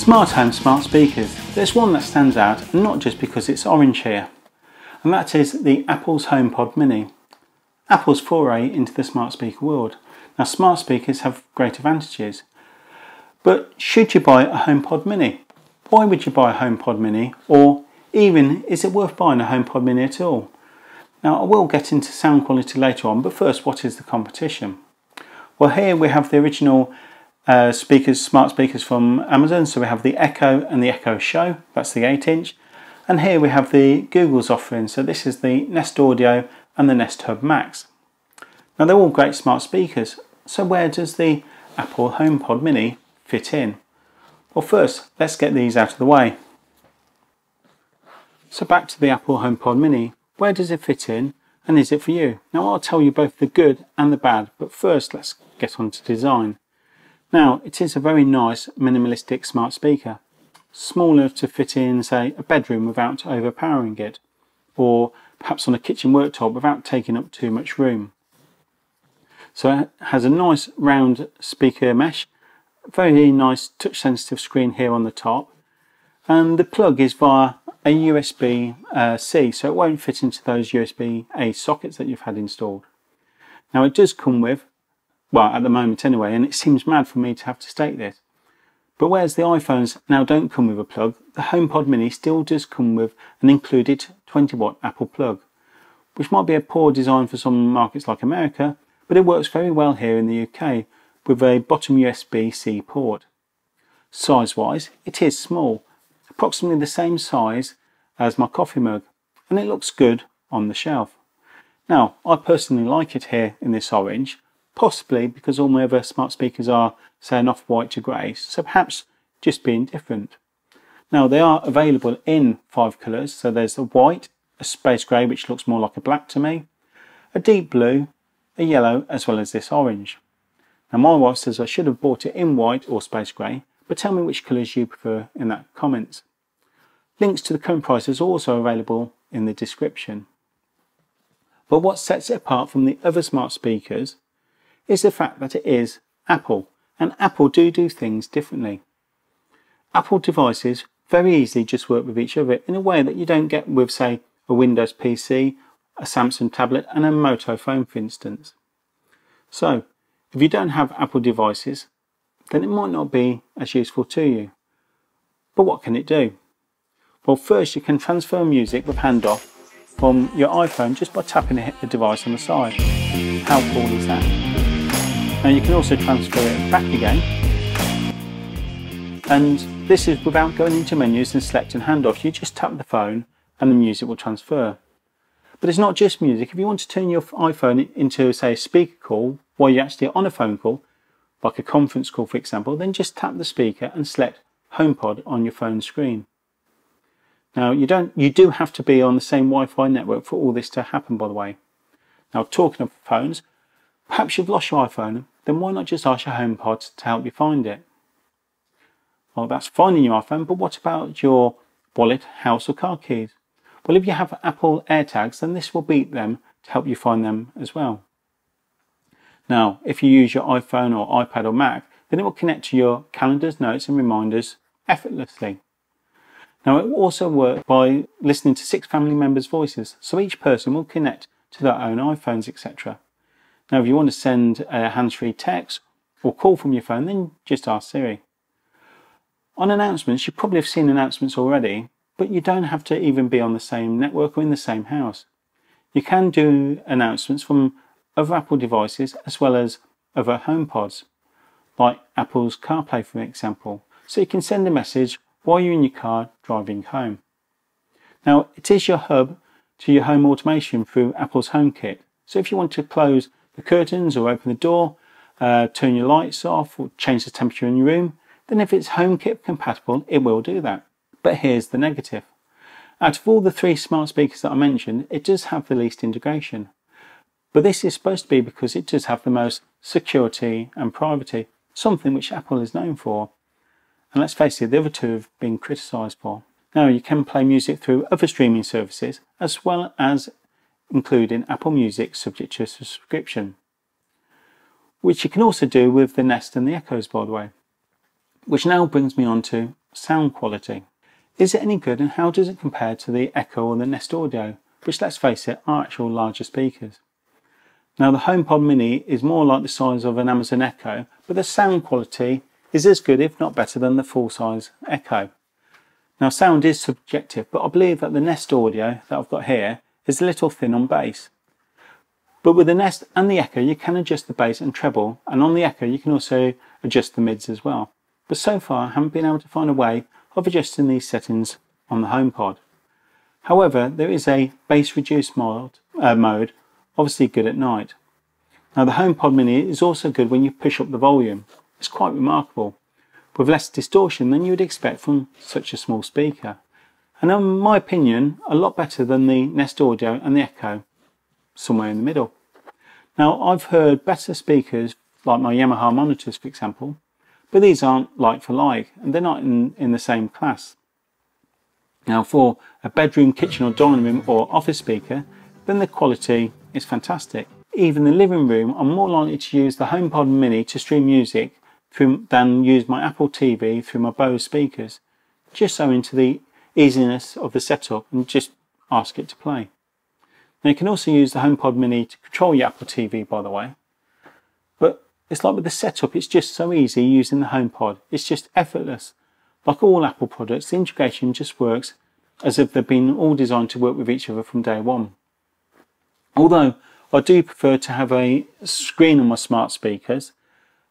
Smart home smart speakers. There's one that stands out, and not just because it's orange here, and that is the Apple's HomePod Mini. Apple's foray into the smart speaker world. Now, smart speakers have great advantages, but should you buy a HomePod Mini? Why would you buy a HomePod Mini, or even is it worth buying a HomePod Mini at all? Now, I will get into sound quality later on, but first, what is the competition? Well, here we have the original smart speakers from Amazon. So we have the Echo and the Echo Show, that's the 8-inch. And here we have the Google's offering. So this is the Nest Audio and the Nest Hub Max. Now they're all great smart speakers. So where does the Apple HomePod Mini fit in? Well, first, let's get these out of the way. So back to the Apple HomePod Mini. Where does it fit in, and is it for you? Now I'll tell you both the good and the bad, but first let's get on to design. Now, it is a very nice minimalistic smart speaker, small enough to fit in, say, a bedroom without overpowering it, or perhaps on a kitchen worktop without taking up too much room. So it has a nice round speaker mesh, very nice touch sensitive screen here on the top, and the plug is via a USB-C, so it won't fit into those USB-A sockets that you've had installed. Now it does come with, well, at the moment anyway, and it seems mad for me to have to state this, but whereas the iPhones now don't come with a plug, the HomePod Mini still does come with an included 20-watt Apple plug, which might be a poor design for some markets like America, but it works very well here in the UK with a bottom USB-C port. Size-wise, it is small, approximately the same size as my coffee mug, and it looks good on the shelf. Now, I personally like it here in this orange, possibly because all my other smart speakers are, say, an off-white to grey, so perhaps just being different. Now, they are available in 5 colours, so there's a white, a space grey, which looks more like a black to me, a deep blue, a yellow, as well as this orange. Now, my wife says I should have bought it in white or space grey, but tell me which colours you prefer in that comments. Links to the current prices are also available in the description. But what sets it apart from the other smart speakers is the fact that it is Apple, and Apple do things differently. Apple devices very easily just work with each other in a way that you don't get with, say, a Windows PC, a Samsung tablet and a Moto phone, for instance. So, if you don't have Apple devices, then it might not be as useful to you. But what can it do? Well, first you can transfer music with handoff from your iPhone just by tapping the device on the side. How cool is that? Now you can also transfer it back again, and this is without going into menus and selecting handoff. You just tap the phone and the music will transfer. But it's not just music. If you want to turn your iPhone into, say, a speaker call while you're actually on a phone call, like a conference call for example, then just tap the speaker and select HomePod on your phone screen. Now you do have to be on the same Wi-Fi network for all this to happen, by the way. Now, talking of phones, perhaps you've lost your iPhone, then why not just ask your HomePod to help you find it? Well, that's finding your iPhone, but what about your wallet, house or car keys? Well, if you have Apple AirTags, then this will beat them to help you find them as well. Now, if you use your iPhone or iPad or Mac, then it will connect to your calendars, notes and reminders effortlessly. Now, it will also work by listening to 6 family members' voices, so each person will connect to their own iPhones, etc. Now, if you want to send a hands-free text or call from your phone, then just ask Siri. On announcements, you probably have seen announcements already, but you don't have to even be on the same network or in the same house. You can do announcements from other Apple devices as well as other HomePods, like Apple's CarPlay for example, so you can send a message while you're in your car driving home. Now, it is your hub to your home automation through Apple's HomeKit, so if you want to close the curtains or open the door, turn your lights off or change the temperature in your room, then if it's HomeKit compatible, it will do that. But here's the negative. Out of all the 3 smart speakers that I mentioned, it does have the least integration. But this is supposed to be because it does have the most security and privacy, something which Apple is known for. And let's face it, the other 2 have been criticised for. Now, you can play music through other streaming services, as well as including Apple Music subject to a subscription, which you can also do with the Nest and the Echoes, by the way. Which now brings me on to sound quality. Is it any good, and how does it compare to the Echo or the Nest Audio, which, let's face it, are actual larger speakers? Now, the HomePod Mini is more like the size of an Amazon Echo, but the sound quality is as good, if not better, than the full-size Echo. Now, sound is subjective, but I believe that the Nest Audio that I've got here is a little thin on bass. But with the Nest and the Echo, you can adjust the bass and treble, and on the Echo you can also adjust the mids as well. But so far I haven't been able to find a way of adjusting these settings on the HomePod. However, there is a bass reduce mode, obviously good at night. Now, the HomePod Mini is also good when you push up the volume. It's quite remarkable, with less distortion than you would expect from such a small speaker. And in my opinion, a lot better than the Nest Audio and the Echo, somewhere in the middle. Now, I've heard better speakers, like my Yamaha monitors for example, but these aren't like for like, and they're not in the same class. Now, for a bedroom, kitchen or dining room or office speaker, then the quality is fantastic. Even the living room, I'm more likely to use the HomePod Mini to stream music than use my Apple TV through my Bose speakers, just so into the easiness of the setup and just ask it to play. Now, you can also use the HomePod Mini to control your Apple TV, by the way, but it's like with the setup, it's just so easy using the HomePod. It's just effortless. Like all Apple products, the integration just works as if they've been all designed to work with each other from day one. Although I do prefer to have a screen on my smart speakers,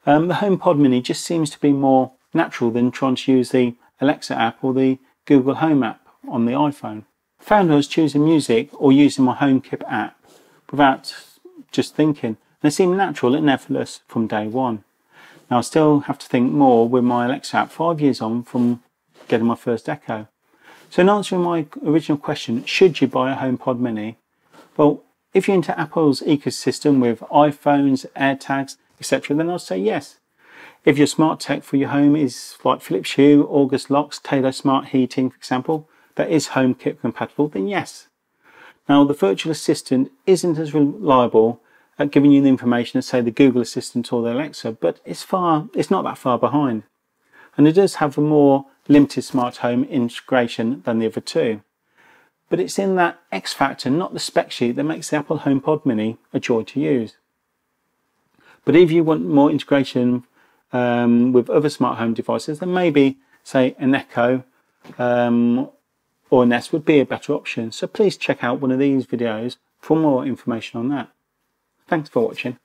the HomePod Mini just seems to be more natural than trying to use the Alexa app or the Google Home app on the iPhone. I found I was choosing music or using my HomeKit app without just thinking. They seem natural and effortless from day one. Now, I still have to think more with my Alexa app 5 years on from getting my first Echo. So in answering my original question, should you buy a HomePod Mini? Well, if you're into Apple's ecosystem with iPhones, AirTags, etc., then I'll say yes. If your smart tech for your home is like Philips Hue, August Locks, Taylor Smart Heating, for example, that is HomeKit compatible, then yes. Now, the virtual assistant isn't as reliable at giving you the information as, say, the Google Assistant or the Alexa, but it's not that far behind. And it does have a more limited smart home integration than the other two. But it's in that X factor, not the spec sheet, that makes the Apple HomePod Mini a joy to use. But if you want more integration with other smart home devices, then maybe, say, an Echo or a Nest would be a better option. So please check out one of these videos for more information on that. Thanks for watching.